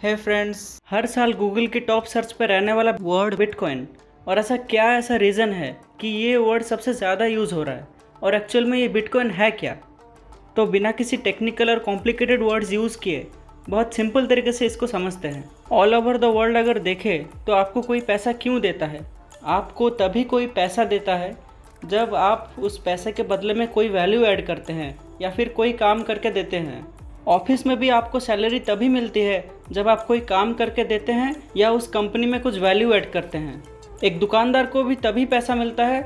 है फ्रेंड्स, हर साल गूगल के टॉप सर्च पर रहने वाला वर्ड बिटकॉइन। और ऐसा रीज़न है कि ये वर्ड सबसे ज़्यादा यूज़ हो रहा है। और एक्चुअल में ये बिटकॉइन है क्या? तो बिना किसी टेक्निकल और कॉम्प्लिकेटेड वर्ड्स यूज़ किए बहुत सिंपल तरीके से इसको समझते हैं। ऑल ओवर द वर्ल्ड अगर देखें तो आपको कोई पैसा क्यों देता है? आपको तभी कोई पैसा देता है जब आप उस पैसे के बदले में कोई वैल्यू ऐड करते हैं या फिर कोई काम करके देते हैं। ऑफिस में भी आपको सैलरी तभी मिलती है जब आप कोई काम करके देते हैं या उस कंपनी में कुछ वैल्यू ऐड करते हैं। एक दुकानदार को भी तभी पैसा मिलता है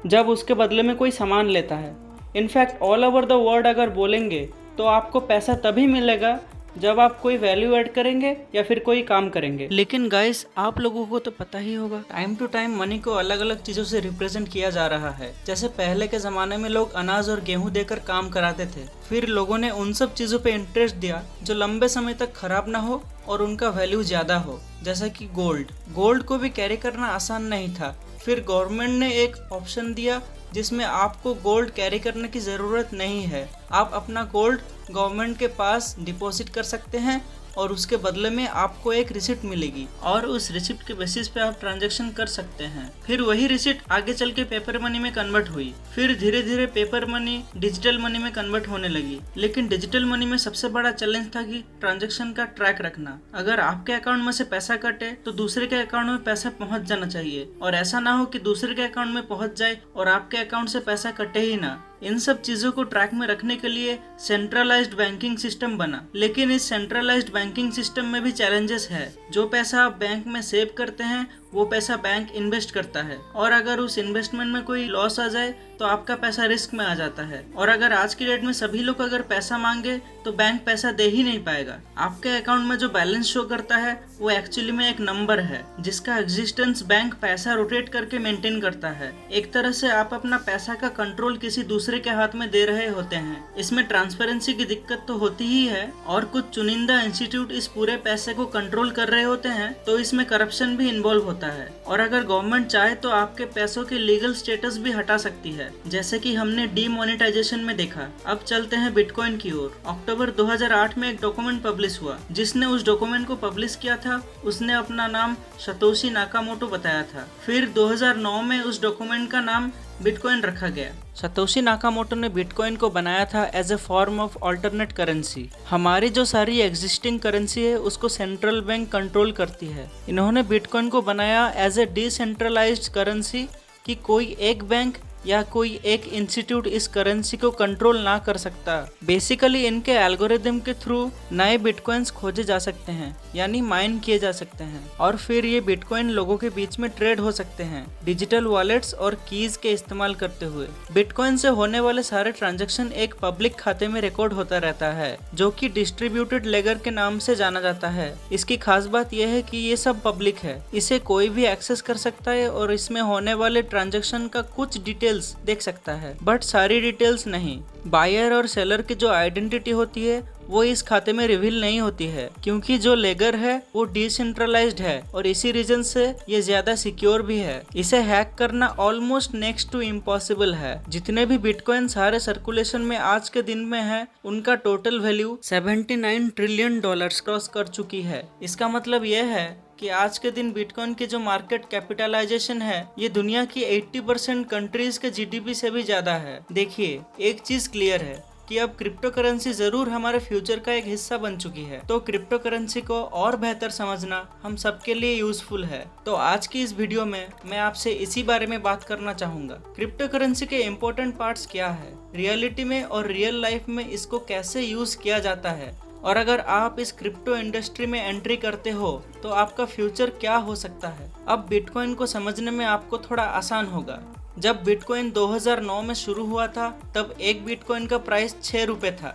जब उसके बदले में कोई सामान लेता है। In fact all over the world अगर बोलेंगे तो आपको पैसा तभी मिलेगा जब आप कोई वैल्यू ऐड करेंगे या फिर कोई काम करेंगे। लेकिन गाइस, आप लोगों को तो पता ही होगा, टाइम टू टाइम मनी को अलग अलग चीज़ों से रिप्रेजेंट किया जा रहा है। जैसे पहले के ज़माने में लोग अनाज और गेहूं देकर काम कराते थे, फिर लोगों ने उन सब चीज़ों पे इंटरेस्ट दिया जो लंबे समय तक खराब ना हो और उनका वैल्यू ज़्यादा हो। जैसा कि गोल्ड को भी कैरी करना आसान नहीं था। फिर गवर्नमेंट ने एक ऑप्शन दिया जिसमें आपको गोल्ड कैरी करने की ज़रूरत नहीं है। आप अपना गोल्ड गवर्नमेंट के पास डिपॉजिट कर सकते हैं और उसके बदले में आपको एक रिसिप्ट मिलेगी और उस रिसिप्ट के बेसिस पे आप ट्रांजैक्शन कर सकते हैं। फिर वही रिसिप्ट आगे चल के पेपर मनी में कन्वर्ट हुई। फिर धीरे धीरे पेपर मनी डिजिटल मनी में कन्वर्ट होने लगी। लेकिन डिजिटल मनी में सबसे बड़ा चैलेंज था कि ट्रांजैक्शन का ट्रैक रखना। अगर आपके अकाउंट में से पैसा कटे तो दूसरे के अकाउंट में पैसा पहुंच जाना चाहिए, और ऐसा ना हो कि दूसरे के अकाउंट में पहुंच जाए और आपके अकाउंट से पैसा कटे ही ना। इन सब चीजों को ट्रैक में रखने के लिए सेंट्रलाइज्ड बैंकिंग सिस्टम बना। लेकिन इस सेंट्रलाइज्ड बैंकिंग सिस्टम में भी चैलेंजेस है। जो पैसा आप बैंक में सेव करते हैं वो पैसा बैंक इन्वेस्ट करता है, और अगर उस इन्वेस्टमेंट में कोई लॉस आ जाए तो आपका पैसा रिस्क में आ जाता है। और अगर आज की डेट में सभी लोग अगर पैसा मांगे तो बैंक पैसा दे ही नहीं पाएगा। आपके अकाउंट में जो बैलेंस शो करता है वो एक्चुअली में एक नंबर है जिसका एग्जिस्टेंस बैंक पैसा रोटेट करके मेंटेन करता है। एक तरह से आप अपना पैसा का कंट्रोल किसी दूसरे के हाथ में दे रहे होते हैं। इसमें ट्रांसपेरेंसी की दिक्कत तो होती ही है, और कुछ चुनिंदा इंस्टीट्यूट इस पूरे पैसे को कंट्रोल कर रहे होते हैं, तो इसमें करप्शन भी इन्वॉल्व होता है। और अगर गवर्नमेंट चाहे तो आपके पैसों के लीगल स्टेटस भी हटा सकती है, जैसे कि हमने डीमोनेटाइजेशन में देखा। अब चलते हैं बिटकॉइन की ओर। अक्टूबर 2008 में एक डॉक्यूमेंट पब्लिश हुआ। जिसने उस डॉक्यूमेंट को पब्लिश किया था उसने अपना नाम सतोशी नाकामोटो बताया था। फिर 2009 में उस डॉक्यूमेंट का नाम बिटकॉइन रखा गया। सतोशी नाकामोटो ने बिटकॉइन को बनाया था as a form of alternate currency. हमारी जो सारी एग्जिस्टिंग करेंसी है उसको सेंट्रल बैंक कंट्रोल करती है। इन्होंने बिटकॉइन को बनाया एज ए डिसेंट्रलाइज्ड करेंसी कि कोई एक बैंक या कोई एक इंस्टीट्यूट इस करेंसी को कंट्रोल ना कर सकता। बेसिकली इनके एल्गोरिदम के थ्रू नए बिटकॉइंस खोजे जा सकते हैं, यानी माइन किए जा सकते हैं, और फिर ये बिटकॉइन लोगों के बीच में ट्रेड हो सकते हैं डिजिटल वॉलेट्स और कीज के इस्तेमाल करते हुए। बिटकॉइन से होने वाले सारे ट्रांजैक्शन एक पब्लिक खाते में रिकॉर्ड होता रहता है जो कि डिस्ट्रीब्यूटेड लेगर के नाम से जाना जाता है। इसकी खास बात यह है कि ये सब पब्लिक है, इसे कोई भी एक्सेस कर सकता है और इसमें होने वाले ट्रांजैक्शन का कुछ डिटेल देख सकता है, बट सारी डिटेल्स नहीं। बायर और सेलर की जो आइडेंटिटी होती है वो इस खाते में रिवील नहीं होती है, क्योंकि जो लेगर है वो डिसेंट्रलाइज्ड है और इसी रीजन से ये ज्यादा सिक्योर भी है। इसे हैक करना ऑलमोस्ट नेक्स्ट टू इम्पॉसिबल है। जितने भी बिटकॉइन सारे सर्कुलेशन में आज के दिन में है उनका total value 79 trillion dollars cross कर चुकी है। इसका मतलब यह है कि आज के दिन बिटकॉइन की जो मार्केट कैपिटलाइजेशन है ये दुनिया की 80% कंट्रीज के जीडीपी से भी ज्यादा है। देखिए, एक चीज क्लियर है कि अब क्रिप्टो करेंसी जरूर हमारे फ्यूचर का एक हिस्सा बन चुकी है, तो क्रिप्टो करेंसी को और बेहतर समझना हम सबके लिए यूजफुल है। तो आज की इस वीडियो में मैं आपसे इसी बारे में बात करना चाहूंगा। क्रिप्टो करेंसी के इम्पोर्टेंट पार्ट्स क्या है, रियलिटी में और रियल लाइफ में इसको कैसे यूज किया जाता है, और अगर आप इस क्रिप्टो इंडस्ट्री में एंट्री करते हो तो आपका फ्यूचर क्या हो सकता है। अब बिटकॉइन को समझने में आपको थोड़ा आसान होगा। जब बिटकॉइन 2009 में शुरू हुआ था तब एक बिटकॉइन का प्राइस 6 रुपये था,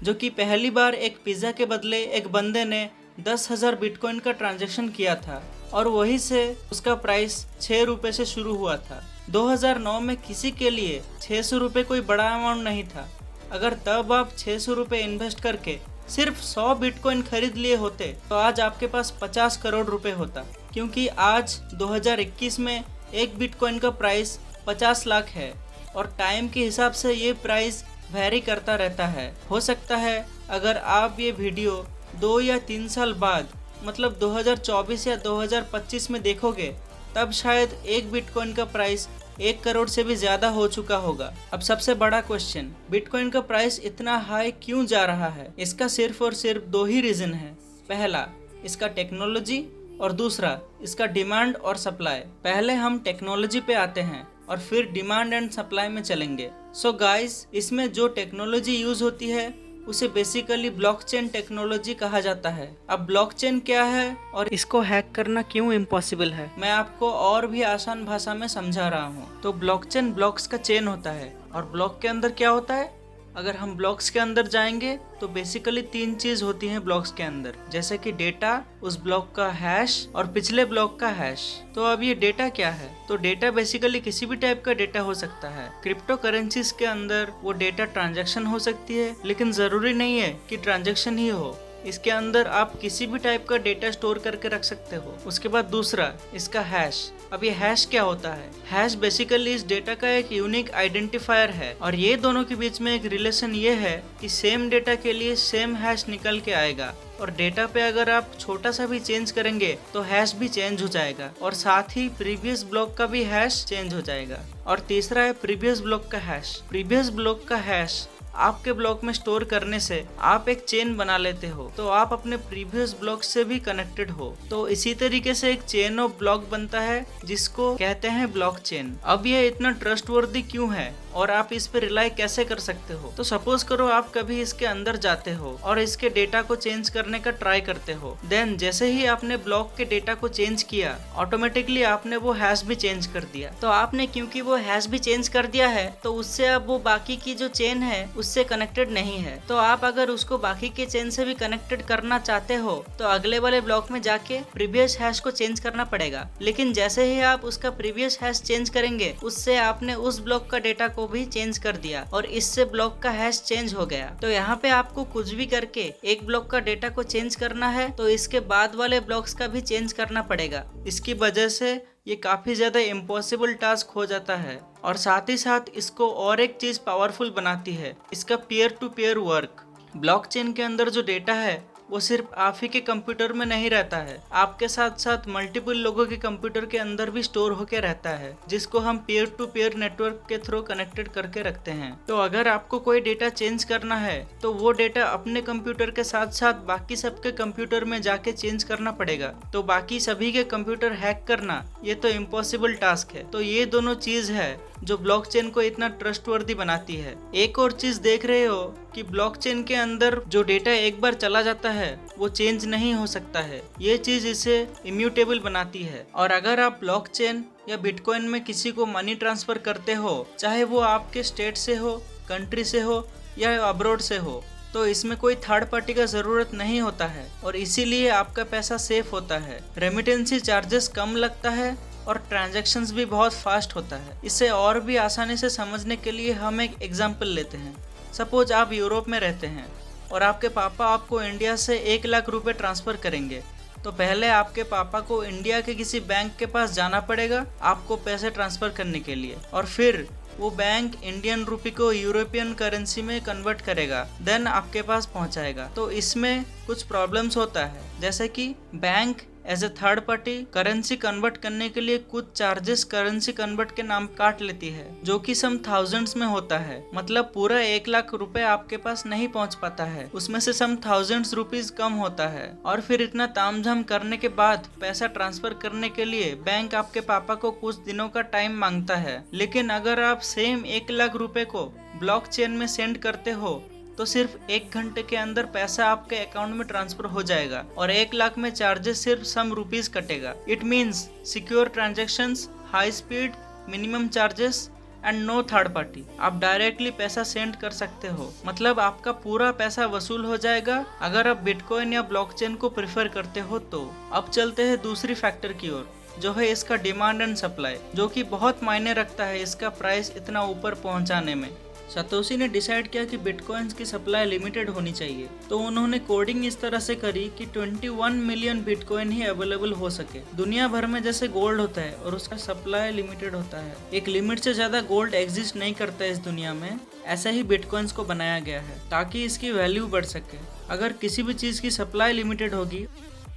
जो कि पहली बार एक पिज़्ज़ा के बदले एक बंदे ने 10,000 बिटकॉइन का ट्रांजैक्शन किया था, और वहीं से उसका प्राइस 6 रुपये से शुरू हुआ था। 2009 में किसी के लिए 600 रुपये कोई बड़ा अमाउंट नहीं था। अगर तब आप 600 रुपये इन्वेस्ट करके सिर्फ 100 बिटकॉइन खरीद लिए होते तो आज आपके पास 50 करोड़ रुपए होता, क्योंकि आज 2021 में एक बिटकॉइन का प्राइस 50 लाख है, और टाइम के हिसाब से ये प्राइस वेरी करता रहता है। हो सकता है अगर आप ये वीडियो 2 या 3 साल बाद मतलब 2024 या 2025 में देखोगे तब शायद एक बिटकॉइन का प्राइस 1 करोड़ से भी ज्यादा हो चुका होगा। अब सबसे बड़ा क्वेश्चन, बिटकॉइन का प्राइस इतना हाई क्यों जा रहा है? इसका सिर्फ और सिर्फ दो ही रीजन है। पहला, इसका टेक्नोलॉजी, और दूसरा इसका डिमांड और सप्लाई। पहले हम टेक्नोलॉजी पे आते हैं और फिर डिमांड एंड सप्लाई में चलेंगे। सो गाइस, इसमें जो टेक्नोलॉजी यूज होती है उसे बेसिकली ब्लॉकचेन टेक्नोलॉजी कहा जाता है। अब ब्लॉकचेन क्या है और इसको हैक करना क्यों इम्पॉसिबल है, मैं आपको और भी आसान भाषा में समझा रहा हूँ। तो ब्लॉकचेन ब्लॉक्स का चेन होता है, और ब्लॉक के अंदर क्या होता है? अगर हम ब्लॉक्स के अंदर जाएंगे तो बेसिकली 3 चीज होती हैं ब्लॉक्स के अंदर, जैसे कि डेटा, उस ब्लॉक का हैश और पिछले ब्लॉक का हैश। तो अब ये डेटा क्या है? तो डेटा बेसिकली किसी भी टाइप का डेटा हो सकता है। क्रिप्टो करेंसीज के अंदर वो डेटा ट्रांजैक्शन हो सकती है, लेकिन जरूरी नहीं है कि ट्रांजैक्शन ही हो। इसके अंदर आप किसी भी टाइप का डेटा स्टोर करके रख सकते हो। उसके बाद दूसरा, इसका हैश। अब ये हैश क्या होता है? हैश बेसिकली इस डेटा का एक यूनिक आइडेंटिफायर है, और ये दोनों के बीच में एक रिलेशन ये है कि सेम डेटा के लिए सेम हैश निकल के आएगा, और डेटा पे अगर आप छोटा सा भी चेंज करेंगे तो हैश भी चेंज हो जाएगा, और साथ ही प्रीवियस ब्लॉक का भी हैश चेंज हो जाएगा। और तीसरा है प्रीवियस ब्लॉक का हैश। प्रीवियस ब्लॉक का हैश आपके ब्लॉक में स्टोर करने से आप एक चेन बना लेते हो, तो आप अपने प्रीवियस ब्लॉक से भी कनेक्टेड हो। तो इसी तरीके से एक चेन ऑफ ब्लॉक बनता है, जिसको कहते हैं ब्लॉकचेन। अब ये इतना ट्रस्टवर्दी क्यों है और आप इस पे रिलाई कैसे कर सकते हो? तो सपोज करो आप कभी इसके अंदर जाते हो और इसके डेटा को चेंज करने का ट्राई करते हो। देन जैसे ही आपने ब्लॉक के डेटा को चेंज किया, ऑटोमेटिकली आपने वो हैश भी चेंज कर दिया। तो आपने क्योंकि वो हैश भी चेंज कर दिया है, तो उससे अब वो बाकी की जो चेन है उससे कनेक्टेड नहीं है। तो आप अगर उसको बाकी के चेन से भी कनेक्टेड करना चाहते हो तो अगले वाले ब्लॉक में जाके प्रीवियस हैश को चेंज करना पड़ेगा। लेकिन जैसे ही आप उसका प्रीवियस हैश चेंज करेंगे, उससे आपने उस ब्लॉक का डेटा को भी चेंज कर दिया, और इससे ब्लॉक का हैश चेंज हो गया। तो यहाँ पे आपको कुछ भी करके एक ब्लॉक का डेटा को चेंज करना है, तो इसके बाद वाले ब्लॉक्स का भी चेंज करना पड़ेगा। इसकी वजह से ये काफी ज्यादा इम्पॉसिबल टास्क हो जाता है, और साथ ही साथ इसको और एक चीज पावरफुल बनाती है, इसका peer to peer work. Blockchain के अंदर जो डेटा है वो सिर्फ आप ही के कंप्यूटर में नहीं रहता है, आपके साथ साथ मल्टीपल लोगों के कंप्यूटर के अंदर भी स्टोर होके रहता है, जिसको हम पीयर टू पीयर नेटवर्क के थ्रू कनेक्टेड करके रखते हैं। तो अगर आपको कोई डेटा चेंज करना है तो वो डेटा अपने कंप्यूटर के साथ साथ बाकी सबके कंप्यूटर में जाके चेंज करना पड़ेगा। तो बाकी सभी के कंप्यूटर हैक करना ये तो इम्पॉसिबल टास्क है। तो ये दोनों चीज है जो ब्लॉकचेन को इतना ट्रस्टवर्दी बनाती है। एक और चीज देख रहे हो कि ब्लॉकचेन के अंदर जो डेटा एक बार चला जाता है वो चेंज नहीं हो सकता है। ये चीज इसे इम्यूटेबल बनाती है। और अगर आप ब्लॉकचेन या बिटकॉइन में किसी को मनी ट्रांसफर करते हो, चाहे वो आपके स्टेट से हो, कंट्री से हो या अब्रॉड से हो, तो इसमें कोई थर्ड पार्टी का जरूरत नहीं होता है, और इसीलिए आपका पैसा सेफ होता है। रेमिटेंसी चार्जेस कम लगता है और ट्रांजैक्शंस भी बहुत फास्ट होता है। इसे और भी आसानी से समझने के लिए हम एक एग्जांपल लेते हैं। सपोज आप यूरोप में रहते हैं और आपके पापा आपको इंडिया से 1 लाख रुपए ट्रांसफ़र करेंगे। तो पहले आपके पापा को इंडिया के किसी बैंक के पास जाना पड़ेगा आपको पैसे ट्रांसफ़र करने के लिए, और फिर वो बैंक इंडियन रूपी को यूरोपियन करेंसी में कन्वर्ट करेगा, देन आपके पास पहुंचाएगा। तो इसमें कुछ प्रॉब्लम्स होता है, जैसे कि bank as a third party currency convert करने के लिए कुछ चार्जेस करेंसी कन्वर्ट के नाम काट लेती है, जो कि सम थाउजेंड्स में होता है। मतलब पूरा 1 लाख रुपए आपके पास नहीं पहुंच पाता है, उसमें से सम थाउजेंड्स रुपीज कम होता है। और फिर इतना तामझाम करने के बाद पैसा ट्रांसफर करने के लिए बैंक आपके पापा को कुछ दिनों का टाइम मांगता है। लेकिन अगर आप सेम 1 लाख रुपए को ब्लॉकचेन में सेंड करते हो तो सिर्फ 1 घंटे के अंदर पैसा आपके अकाउंट में ट्रांसफर हो जाएगा, और 1 लाख में चार्जेस सिर्फ सम रुपीज कटेगा। It means secure transactions, high speed, minimum charges and no third party. आप डायरेक्टली पैसा सेंड कर सकते हो, मतलब आपका पूरा पैसा वसूल हो जाएगा अगर आप बिटकॉइन या ब्लॉकचेन को प्रेफर करते हो तो। अब चलते हैं दूसरी फैक्टर की ओर, जो है इसका डिमांड एंड सप्लाई, जो कि बहुत मायने रखता है इसका प्राइस इतना ऊपर पहुंचाने में। सतोशी ने डिसाइड किया कि बिटकॉइंस की सप्लाई लिमिटेड होनी चाहिए, तो उन्होंने कोडिंग इस तरह से करी कि 21 मिलियन बिटकॉइन ही अवेलेबल हो सके। दुनिया भर में जैसे गोल्ड होता है और उसका सप्लाई लिमिटेड होता है, एक लिमिट से ज्यादा गोल्ड एग्जिस्ट नहीं करता इस दुनिया में, ऐसा ही बिटकॉइंस को बनाया गया है ताकि इसकी वैल्यू बढ़ सके। अगर किसी भी चीज की सप्लाई लिमिटेड होगी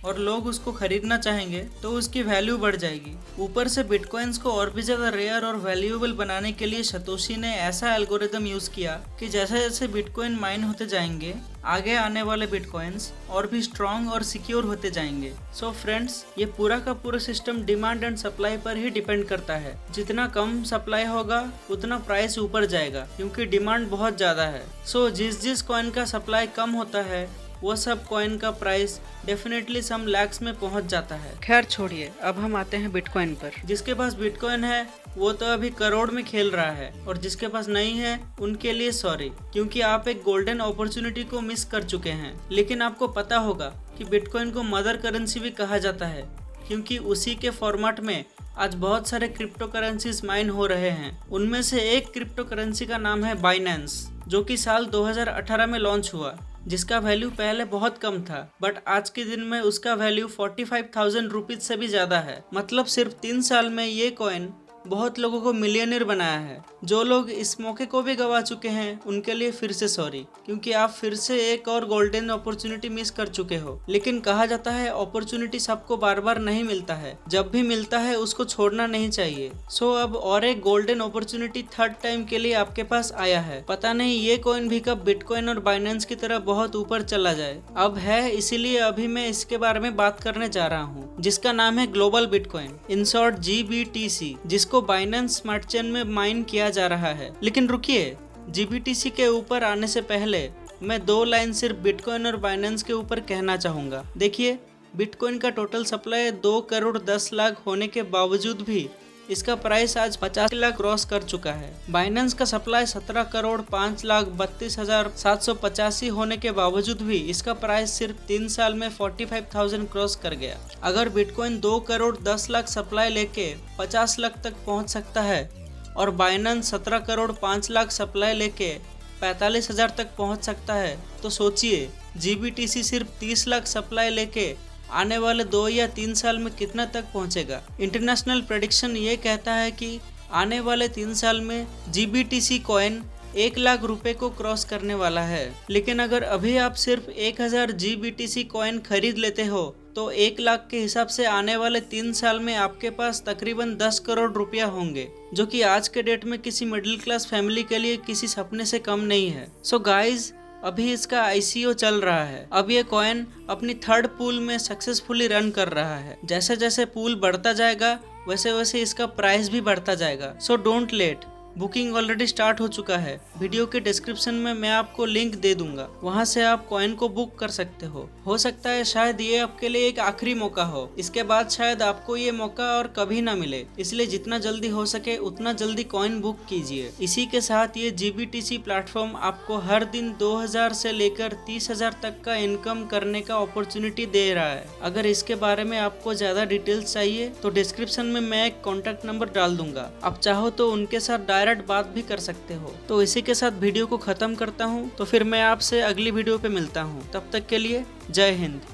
और लोग उसको खरीदना चाहेंगे तो उसकी वैल्यू बढ़ जाएगी। ऊपर से बिटकॉइंस को और भी ज़्यादा रेयर और वैल्यूएबल बनाने के लिए सतोशी ने ऐसा एल्गोरिदम यूज़ किया कि जैसे जैसे बिटकॉइन माइन होते जाएंगे, आगे आने वाले बिटकॉइंस और भी स्ट्रॉन्ग और सिक्योर होते जाएंगे। सो फ्रेंड्स, ये पूरा का पूरा सिस्टम डिमांड एंड सप्लाई पर ही डिपेंड करता है। जितना कम सप्लाई होगा उतना प्राइस ऊपर जाएगा, क्योंकि डिमांड बहुत ज़्यादा है। सो जिस कॉइन का सप्लाई कम होता है वो सब कॉइन का प्राइस डेफिनेटली सम लैक्स में पहुंच जाता है। खैर छोड़िए, अब हम आते हैं बिटकॉइन पर। जिसके पास बिटकॉइन है वो तो अभी करोड़ में खेल रहा है, और जिसके पास नहीं है उनके लिए सॉरी, क्योंकि आप एक गोल्डन अपॉर्चुनिटी को मिस कर चुके हैं। लेकिन आपको पता होगा कि बिटकॉइन को मदर करेंसी भी कहा जाता है, क्योंकि उसी के फॉर्मेट में आज बहुत सारे क्रिप्टो करेंसीज माइन हो रहे हैं। उनमें से एक क्रिप्टो करेंसी का नाम है बाइनेंस, जो कि साल 2018 में लॉन्च हुआ, जिसका वैल्यू पहले बहुत कम था, बट आज के दिन में उसका वैल्यू 45,000 रुपीज से भी ज़्यादा है। मतलब सिर्फ 3 साल में ये कॉइन बहुत लोगों को मिलियनर बनाया है। जो लोग इस मौके को भी गवा चुके हैं उनके लिए फिर से सॉरी, क्योंकि आप फिर से एक और गोल्डन अपॉर्चुनिटी मिस कर चुके हो। लेकिन कहा जाता है अपॉर्चुनिटी सबको बार बार नहीं मिलता है, जब भी मिलता है उसको छोड़ना नहीं चाहिए। सो अब और एक गोल्डन अपॉर्चुनिटी थर्ड टाइम के लिए आपके पास आया है। पता नहीं ये कॉइन भी कब बिटकॉइन और बाइनेंस की तरह बहुत ऊपर चला जाए। अब है, इसीलिए अभी मैं इसके बारे में बात करने जा रहा हूँ, जिसका नाम है global bitcoin, in short GBTC, जिसको बाइनेंस स्मार्ट चेन में माइन किया जा रहा है। लेकिन रुकिए, GBTC के ऊपर आने से पहले मैं 2 लाइन सिर्फ बिटकॉइन और बाइनेंस के ऊपर कहना चाहूँगा। देखिए, बिटकॉइन का टोटल सप्लाई 2 करोड़ 10 लाख होने के बावजूद भी इसका प्राइस आज 50 लाख क्रॉस कर चुका है। बाइनेंस का सप्लाई 17 करोड़ 5,32,785 होने के बावजूद भी इसका प्राइस सिर्फ 3 साल में 45,000 क्रॉस कर गया। अगर बिटकॉइन 2 करोड़ 10 लाख सप्लाई लेके 50 लाख तक पहुंच सकता है और बाइनेंस 17 करोड़ 5 लाख सप्लाई लेके 45,000 तक पहुंच सकता है, तो सोचिए GBTC सिर्फ 30 लाख सप्लाई लेके आने वाले 2 या 3 साल में कितना तक पहुंचेगा। इंटरनेशनल प्रेडिक्शन ये कहता है कि आने वाले 3 साल में GBTC कॉइन 1 लाख रुपए को क्रॉस करने वाला है। लेकिन अगर अभी आप सिर्फ 1000 GBTC कॉइन खरीद लेते हो तो 1 लाख के हिसाब से आने वाले 3 साल में आपके पास तकरीबन 10 करोड़ रुपया होंगे, जो कि आज के डेट में किसी मिडिल क्लास फैमिली के लिए किसी सपने से कम नहीं है। सो गाइज, अभी इसका ICO चल रहा है। अब ये कॉइन अपनी थर्ड पूल में सक्सेसफुली रन कर रहा है। जैसे जैसे पूल बढ़ता जाएगा वैसे वैसे इसका प्राइस भी बढ़ता जाएगा। So don't let, booking already start हो चुका है। वीडियो के डिस्क्रिप्शन में मैं आपको लिंक दे दूंगा, वहां से आप कॉइन को बुक कर सकते हो सकता है शायद ये आपके लिए एक आखिरी मौका हो, इसके बाद शायद आपको ये मौका और कभी ना मिले। इसलिए जितना जल्दी हो सके उतना जल्दी कॉइन बुक कीजिए। इसी के साथ ये GBTC प्लेटफॉर्म आपको हर दिन 2000 से लेकर 30,000 तक का इनकम करने का अपॉर्चुनिटी दे रहा है। अगर इसके बारे में आपको ज्यादा डिटेल्स चाहिए तो डिस्क्रिप्शन में मैं एक कॉन्टैक्ट नंबर डाल दूंगा, आप चाहो तो उनके साथ डायरेक्ट बात भी कर सकते हो। तो इसी के साथ वीडियो को खत्म करता हूँ, तो फिर मैं आपसे अगली वीडियो पे मिलता हूँ। तब तक के लिए जय हिंद।